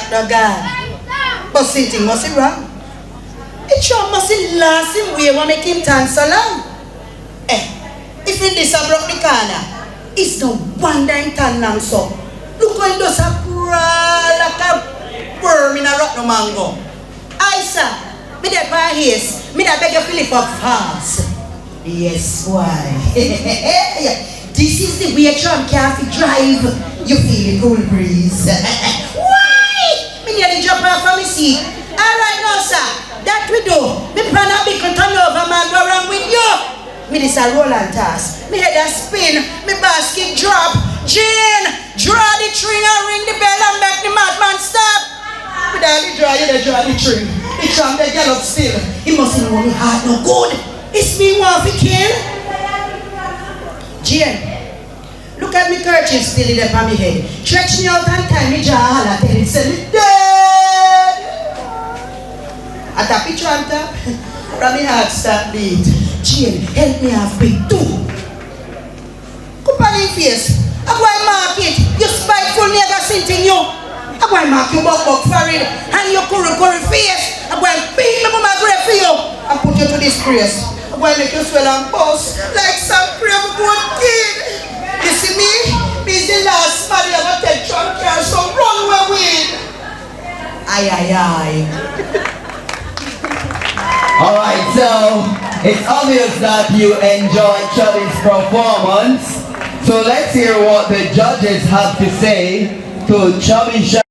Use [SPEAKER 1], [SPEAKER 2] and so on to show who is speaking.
[SPEAKER 1] that no God. But something must be wrong. It sure must be last him way what make him turn so long. If in this a broke the corner, it's no wonder him turn long so. Look how he does a crawl like a worm in a rotten mango. I sir, me that by his, me that beg you to lift up fast. Yes, why? This is the way Tram can drive. You feel the cool breeze. Why? Me nearly jump off from my seat. Alright now sir, that we do. Me plan a big turn over man, go wrong with you. Me this a roll and toss. Me head a spin, me basket drop. Jane, draw the string and ring the bell and make the madman stop. Me darling draw the string. The Tram they get up still. He must know me heart no good. It's me want to kill. Jane, look at me kerchief still in the on my head. Stretch me out and tie me jaw all at it. Say me dead. I tap it Tram tap. From me heart start beat. Jane, help me have big too. Come on in face. I'm going to mark it. You spiteful me, I got something you. I'm going to mark you buck for it. And your curry face. I'm going to beat me with my grave for you. And put you to disgrace. I'm going to make you swell and bust like some crave good kid. You see me? Me is the last man you ever take Tram care, so run away with. Aye.
[SPEAKER 2] Alright, so it's obvious that you enjoyed Chubby's performance. So let's hear what the judges have to say to Chubby Shanty.